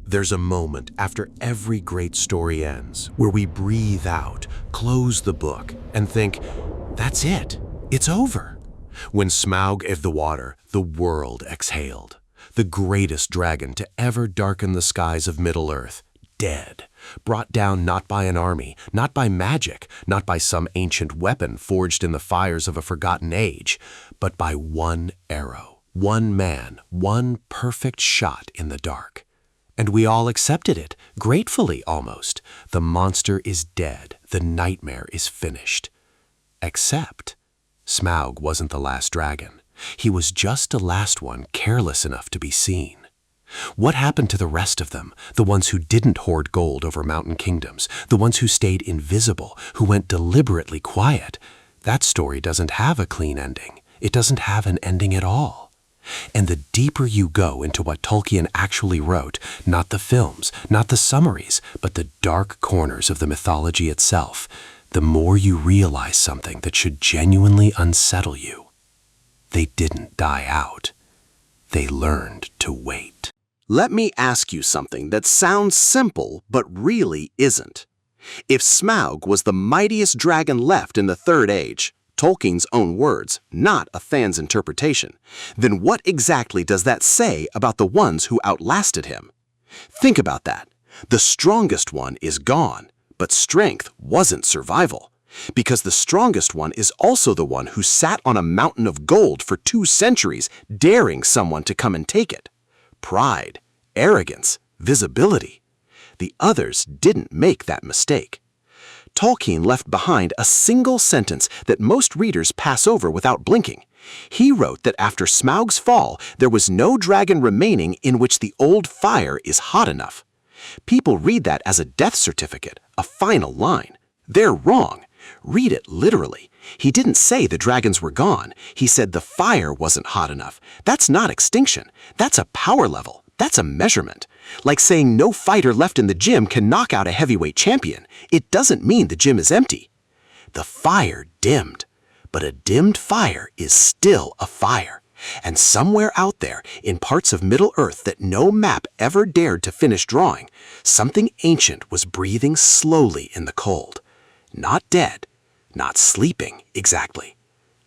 There's a moment after every great story ends where we breathe out, close the book, and think, that's it, it's over. When Smaug of the water, the world exhaled. The greatest dragon to ever darken the skies of Middle-earth, dead, brought down not by an army, not by magic, not by some ancient weapon forged in the fires of a forgotten age, but by one arrow, one man, one perfect shot in the dark. And we all accepted it, gratefully almost. The monster is dead, the nightmare is finished. Except Smaug wasn't the last dragon. He was just the last one careless enough to be seen. What happened to the rest of them, the ones who didn't hoard gold over mountain kingdoms, the ones who stayed invisible, who went deliberately quiet? That story doesn't have a clean ending. It doesn't have an ending at all. And the deeper you go into what Tolkien actually wrote, not the films, not the summaries, but the dark corners of the mythology itself, the more you realize something that should genuinely unsettle you. They didn't die out. They learned to wait. Let me ask you something that sounds simple but really isn't. If Smaug was the mightiest dragon left in the Third Age, Tolkien's own words, not a fan's interpretation, then what exactly does that say about the ones who outlasted him? Think about that. The strongest one is gone, but strength wasn't survival. Because the strongest one is also the one who sat on a mountain of gold for 2 centuries, daring someone to come and take it. Pride, arrogance, visibility. The others didn't make that mistake. Tolkien left behind a single sentence that most readers pass over without blinking. He wrote that after Smaug's fall, there was no dragon remaining in which the old fire is hot enough. People read that as a death certificate, a final line. They're wrong. Read it literally. He didn't say the dragons were gone. He said the fire wasn't hot enough. That's not extinction. That's a power level. That's a measurement. Like saying no fighter left in the gym can knock out a heavyweight champion. It doesn't mean the gym is empty. The fire dimmed. But a dimmed fire is still a fire. And somewhere out there, in parts of Middle-earth that no map ever dared to finish drawing, something ancient was breathing slowly in the cold. Not dead, not sleeping exactly,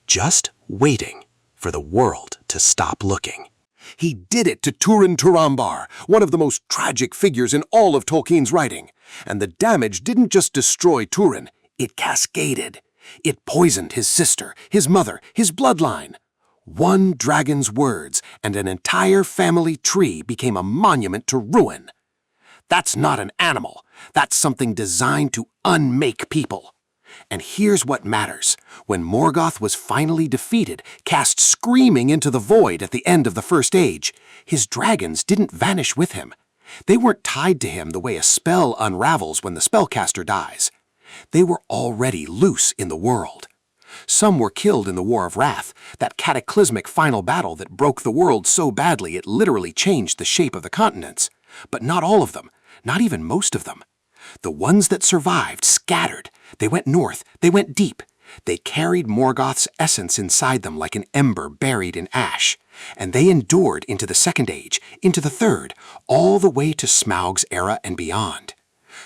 just waiting for the world to stop looking. He did it to Turin Turambar, one of the most tragic figures in all of Tolkien's writing. And the damage didn't just destroy Turin, it cascaded. It poisoned his sister, his mother, his bloodline. One dragon's words and an entire family tree became a monument to ruin. That's not an animal. That's something designed to unmake people. And here's what matters. When Morgoth was finally defeated, cast screaming into the void at the end of the First Age, his dragons didn't vanish with him. They weren't tied to him the way a spell unravels when the spellcaster dies. They were already loose in the world. Some were killed in the War of Wrath, that cataclysmic final battle that broke the world so badly it literally changed the shape of the continents. But not all of them, not even most of them. The ones that survived scattered. They went north, they went deep. They carried Morgoth's essence inside them like an ember buried in ash. And they endured into the Second Age, into the Third, all the way to Smaug's era and beyond.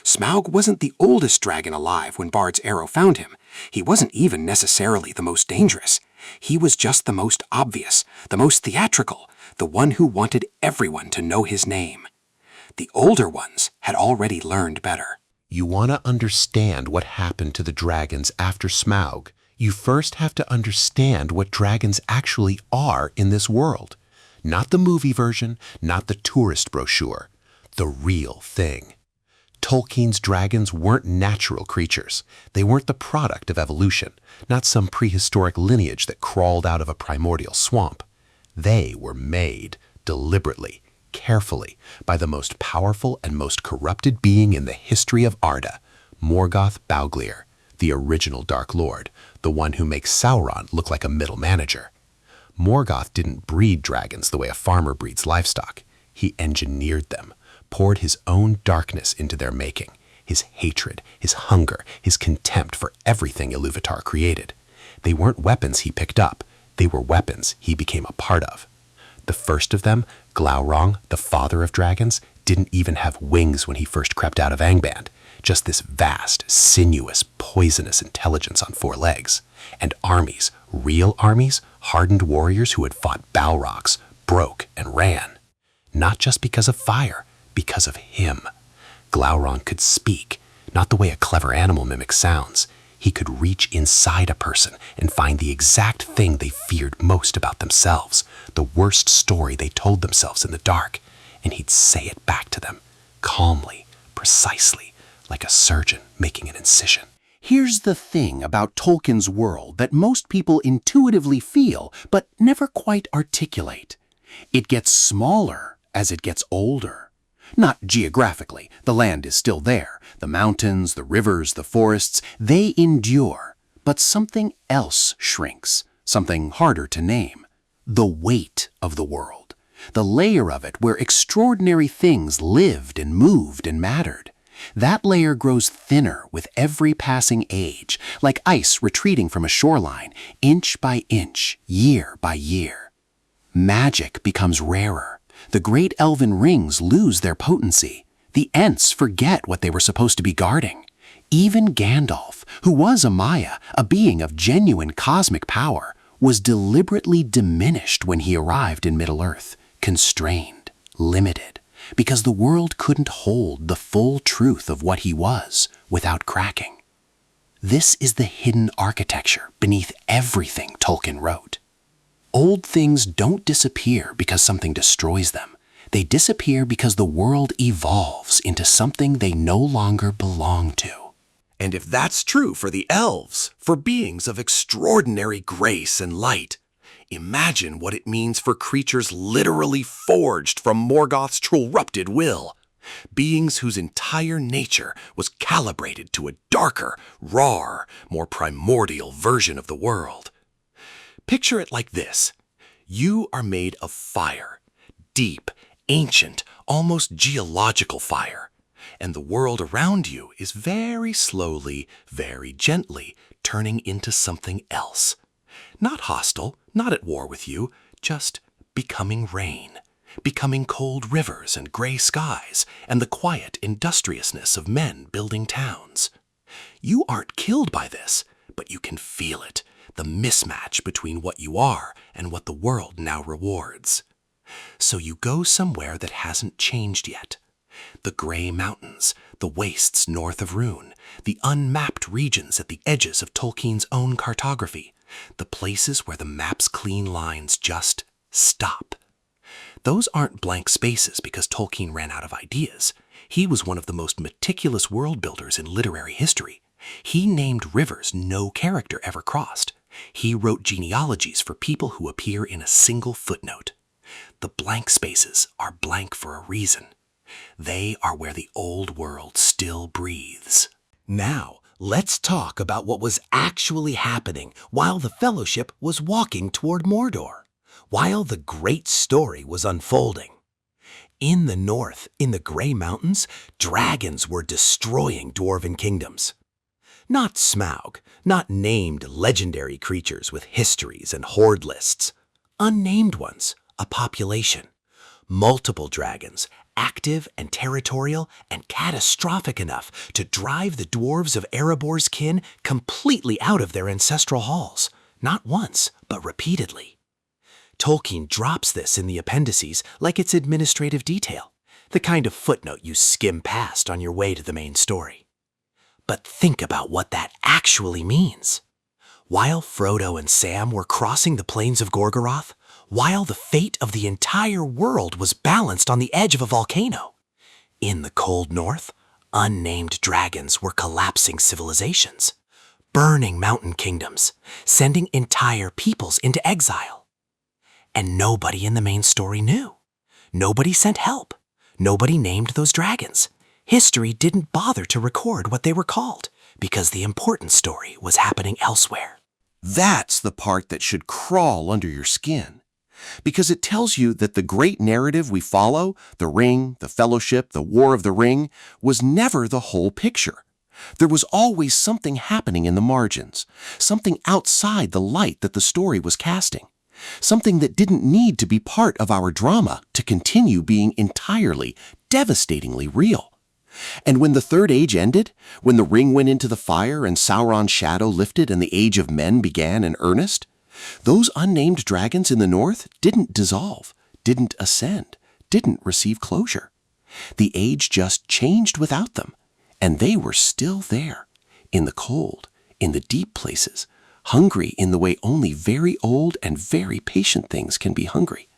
Smaug wasn't the oldest dragon alive when Bard's arrow found him. He wasn't even necessarily the most dangerous. He was just the most obvious, the most theatrical, the one who wanted everyone to know his name. The older ones had already learned better. You want to understand what happened to the dragons after Smaug, you first have to understand what dragons actually are in this world. Not the movie version, not the tourist brochure, the real thing. Tolkien's dragons weren't natural creatures. They weren't the product of evolution, not some prehistoric lineage that crawled out of a primordial swamp. They were made deliberately, carefully, by the most powerful and most corrupted being in the history of Arda, Morgoth Bauglir, the original Dark Lord, the one who makes Sauron look like a middle manager. Morgoth didn't breed dragons the way a farmer breeds livestock. He engineered them, poured his own darkness into their making, his hatred, his hunger, his contempt for everything Iluvatar created. They weren't weapons he picked up, they were weapons he became a part of. The first of them, Glaurung, the father of dragons, didn't even have wings when he first crept out of Angband, just this vast, sinuous, poisonous intelligence on four legs. And armies, real armies, hardened warriors who had fought Balrogs, broke and ran. Not just because of fire, because of him. Glaurung could speak, not the way a clever animal mimic sounds. He could reach inside a person and find the exact thing they feared most about themselves, the worst story they told themselves in the dark, and he'd say it back to them, calmly, precisely, like a surgeon making an incision. Here's the thing about Tolkien's world that most people intuitively feel but never quite articulate. It gets smaller as it gets older. Not geographically, the land is still there. The mountains, the rivers, the forests, they endure. But something else shrinks, something harder to name. The weight of the world. The layer of it where extraordinary things lived and moved and mattered. That layer grows thinner with every passing age, like ice retreating from a shoreline, inch by inch, year by year. Magic becomes rarer. The great elven rings lose their potency. The Ents forget what they were supposed to be guarding. Even Gandalf, who was a Maya, a being of genuine cosmic power, was deliberately diminished when he arrived in Middle-earth, constrained, limited, because the world couldn't hold the full truth of what he was without cracking. This is the hidden architecture beneath everything Tolkien wrote. Old things don't disappear because something destroys them. They disappear because the world evolves into something they no longer belong to. And if that's true for the elves, for beings of extraordinary grace and light, imagine what it means for creatures literally forged from Morgoth's corrupted will. Beings whose entire nature was calibrated to a darker, rawer, more primordial version of the world. Picture it like this. You are made of fire, deep, ancient, almost geological fire. And the world around you is very slowly, very gently turning into something else. Not hostile, not at war with you, just becoming rain, becoming cold rivers and gray skies, and the quiet industriousness of men building towns. You aren't killed by this, but you can feel it, the mismatch between what you are and what the world now rewards. So you go somewhere that hasn't changed yet. The gray mountains, the wastes north of Rhûn, the unmapped regions at the edges of Tolkien's own cartography, the places where the map's clean lines just stop. Those aren't blank spaces because Tolkien ran out of ideas. He was one of the most meticulous world builders in literary history. He named rivers no character ever crossed. He wrote genealogies for people who appear in a single footnote. The blank spaces are blank for a reason. They are where the old world still breathes. Now, let's talk about what was actually happening while the Fellowship was walking toward Mordor, while the great story was unfolding. In the north, in the Grey Mountains, dragons were destroying dwarven kingdoms. Not Smaug, not named legendary creatures with histories and horde lists. Unnamed ones, a population. Multiple dragons, active and territorial and catastrophic enough to drive the dwarves of Erebor's kin completely out of their ancestral halls, not once, but repeatedly. Tolkien drops this in the appendices like it's administrative detail, the kind of footnote you skim past on your way to the main story. But think about what that actually means. While Frodo and Sam were crossing the plains of Gorgoroth, while the fate of the entire world was balanced on the edge of a volcano, in the cold north, unnamed dragons were collapsing civilizations, burning mountain kingdoms, sending entire peoples into exile. And nobody in the main story knew. Nobody sent help. Nobody named those dragons. History didn't bother to record what they were called because the important story was happening elsewhere. That's the part that should crawl under your skin, because it tells you that the great narrative we follow, the Ring, the Fellowship, the War of the Ring, was never the whole picture. There was always something happening in the margins, something outside the light that the story was casting. something that didn't need to be part of our drama to continue being entirely, devastatingly real. And when the Third Age ended, when the ring went into the fire and Sauron's shadow lifted and the Age of Men began in earnest, those unnamed dragons in the north didn't dissolve, didn't ascend, didn't receive closure. The age just changed without them, and they were still there, in the cold, in the deep places, hungry in the way only very old and very patient things can be hungry.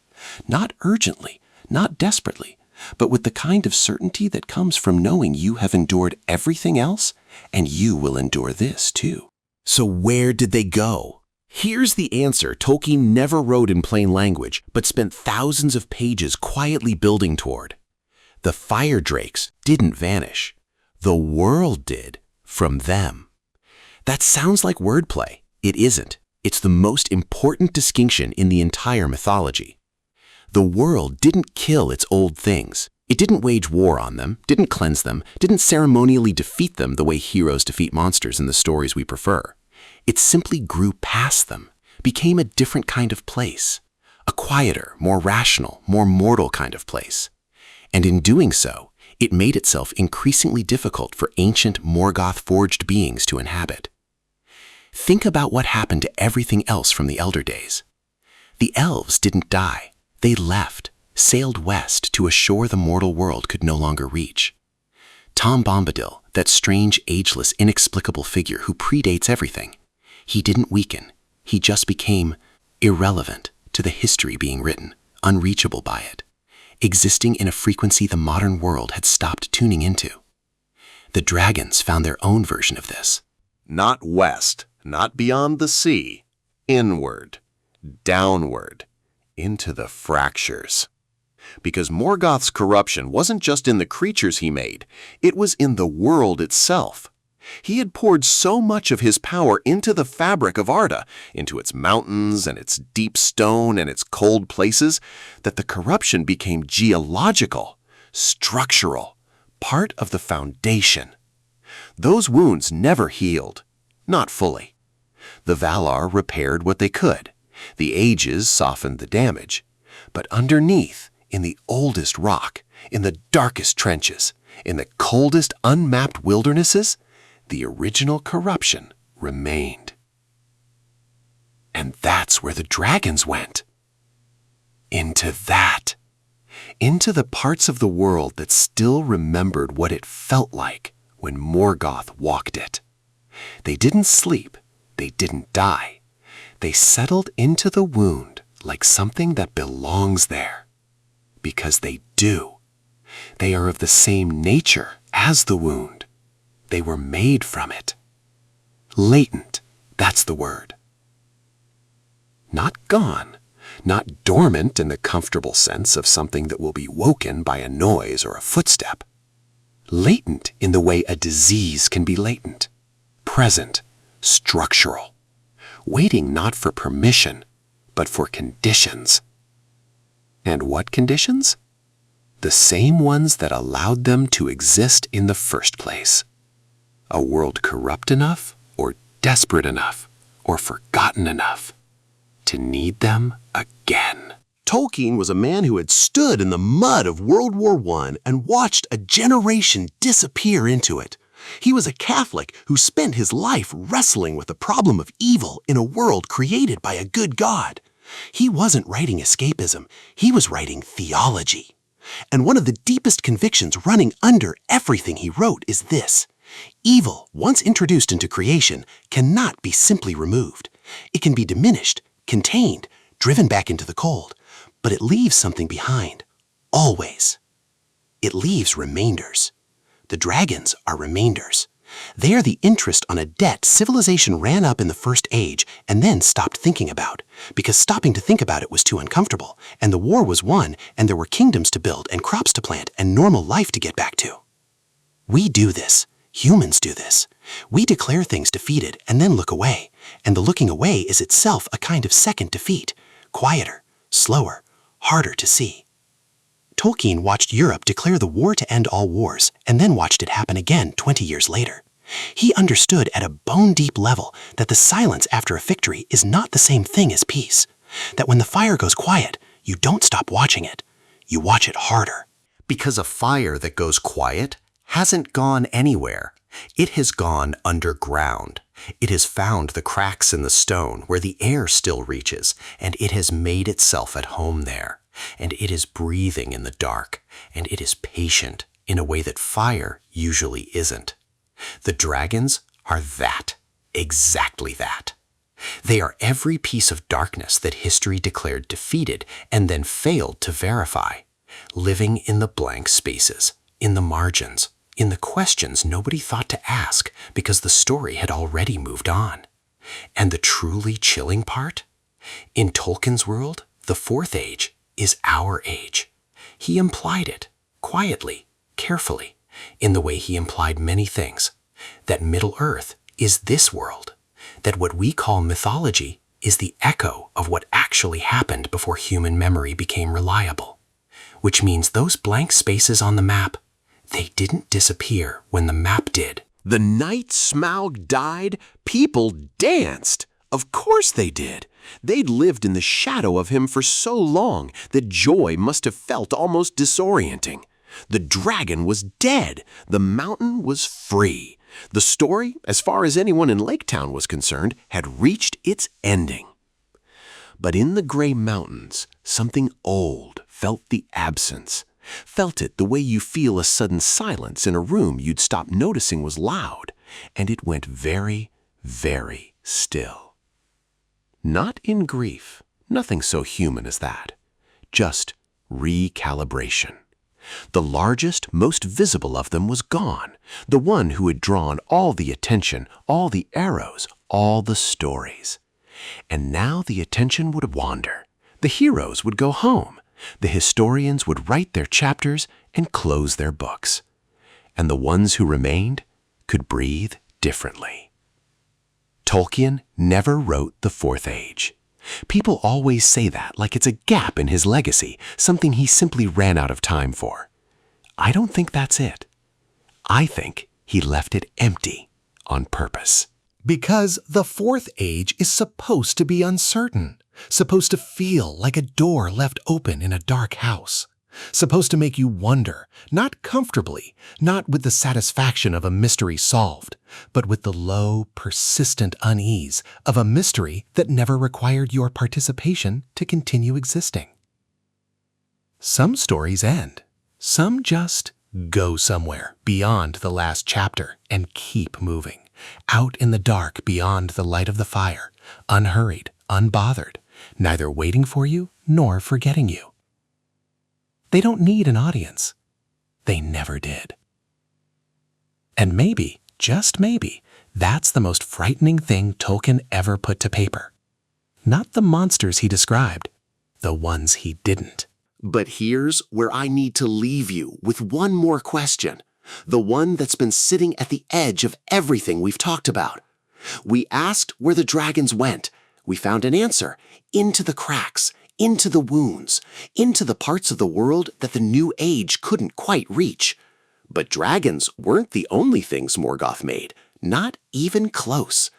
Not urgently, not desperately, but with the kind of certainty that comes from knowing you have endured everything else, and you will endure this too. So where did they go? Here's the answer Tolkien never wrote in plain language, but spent thousands of pages quietly building toward. The fire drakes didn't vanish. The world did, from them. That sounds like wordplay. It isn't. It's the most important distinction in the entire mythology. The world didn't kill its old things. It didn't wage war on them, didn't cleanse them, didn't ceremonially defeat them the way heroes defeat monsters in the stories we prefer. It simply grew past them, became a different kind of place, a quieter, more rational, more mortal kind of place. And in doing so, it made itself increasingly difficult for ancient Morgoth-forged beings to inhabit. Think about what happened to everything else from the Elder Days. The elves didn't die. They left, sailed west to a shore the mortal world could no longer reach. Tom Bombadil, that strange, ageless, inexplicable figure who predates everything, he didn't weaken. He just became irrelevant to the history being written, unreachable by it, existing in a frequency the modern world had stopped tuning into. The dragons found their own version of this. Not west, not beyond the sea, inward, downward, into the fractures. Because Morgoth's corruption wasn't just in the creatures he made, it was in the world itself. He had poured so much of his power into the fabric of Arda, into its mountains and its deep stone and its cold places, that the corruption became geological, structural, part of the foundation. Those wounds never healed, not fully. The Valar repaired what they could. The ages softened the damage. But underneath, in the oldest rock, in the darkest trenches, in the coldest unmapped wildernesses, the original corruption remained. And that's where the dragons went. Into that. Into the parts of the world that still remembered what it felt like when Morgoth walked it. They didn't sleep. They didn't die. They settled into the wound like something that belongs there. Because they do. They are of the same nature as the wound. They were made from it. Latent, that's the word. Not gone, not dormant in the comfortable sense of something that will be woken by a noise or a footstep. Latent in the way a disease can be latent. Present, structural. Waiting not for permission, but for conditions. And what conditions? The same ones that allowed them to exist in the first place. A world corrupt enough, or desperate enough, or forgotten enough to need them again. Tolkien was a man who had stood in the mud of World War I and watched a generation disappear into it. He was a Catholic who spent his life wrestling with the problem of evil in a world created by a good God. He wasn't writing escapism, he was writing theology. And one of the deepest convictions running under everything he wrote is this: evil, once introduced into creation, cannot be simply removed. It can be diminished, contained, driven back into the cold, but it leaves something behind, always. It leaves remainders. The dragons are remainders. They are the interest on a debt civilization ran up in the First Age and then stopped thinking about, because stopping to think about it was too uncomfortable, and the war was won, and there were kingdoms to build and crops to plant and normal life to get back to. We do this. Humans do this. We declare things defeated and then look away, and the looking away is itself a kind of second defeat, quieter, slower, harder to see. Tolkien watched Europe declare the war to end all wars and then watched it happen again 20 years later. He understood at a bone-deep level that the silence after a victory is not the same thing as peace. That when the fire goes quiet, you don't stop watching it. You watch it harder. Because a fire that goes quiet hasn't gone anywhere. It has gone underground. It has found the cracks in the stone where the air still reaches, and it has made itself at home there. And it is breathing in the dark, and it is patient in a way that fire usually isn't. The dragons are that, exactly that. They are every piece of darkness that history declared defeated and then failed to verify, living in the blank spaces, in the margins, in the questions nobody thought to ask because the story had already moved on. And the truly chilling part? In Tolkien's world, the Fourth Age is our age. He implied it, quietly, carefully, in the way he implied many things, that Middle-earth is this world, that what we call mythology is the echo of what actually happened before human memory became reliable, which means those blank spaces on the map, they didn't disappear when the map did. The night Smaug died, people danced. Of course they did. They'd lived in the shadow of him for so long that joy must have felt almost disorienting. The dragon was dead. The mountain was free. The story, as far as anyone in Lake Town was concerned, had reached its ending. But in the gray mountains, something old felt the absence. Felt it the way you feel a sudden silence in a room you'd stopped noticing was loud, and it went very, very still. Not in grief, nothing so human as that. Just recalibration. The largest, most visible of them was gone, the one who had drawn all the attention, all the arrows, all the stories. And now the attention would wander. The heroes would go home. The historians would write their chapters and close their books. And the ones who remained could breathe differently. Tolkien never wrote the Fourth Age. People always say that like it's a gap in his legacy, something he simply ran out of time for. I don't think that's it. I think he left it empty on purpose. Because the Fourth Age is supposed to be uncertain, supposed to feel like a door left open in a dark house, supposed to make you wonder, not comfortably, not with the satisfaction of a mystery solved, but with the low, persistent unease of a mystery that never required your participation to continue existing. Some stories end. Some just go somewhere beyond the last chapter and keep moving, out in the dark beyond the light of the fire, unhurried, unbothered, neither waiting for you nor forgetting you. They don't need an audience. They never did. And maybe, just maybe, that's the most frightening thing Tolkien ever put to paper. Not the monsters he described, the ones he didn't. But here's where I need to leave you with one more question, the one that's been sitting at the edge of everything we've talked about. We asked where the dragons went. We found an answer: into the cracks, into the wounds, into the parts of the world that the New Age couldn't quite reach. But dragons weren't the only things Morgoth made, not even close.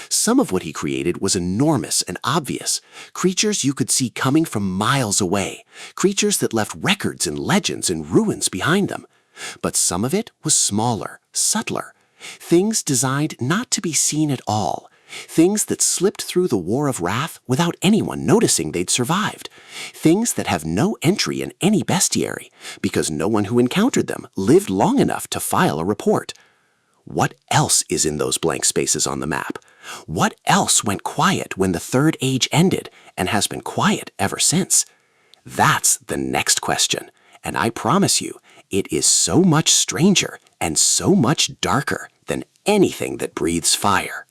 Some of what he created was enormous and obvious, creatures you could see coming from miles away, creatures that left records and legends and ruins behind them. But some of it was smaller, subtler, things designed not to be seen at all, things that slipped through the War of Wrath without anyone noticing they'd survived, things that have no entry in any bestiary because no one who encountered them lived long enough to file a report. What else is in those blank spaces on the map? What else went quiet when the Third Age ended and has been quiet ever since? That's the next question, and I promise you, it is so much stranger and so much darker than anything that breathes fire.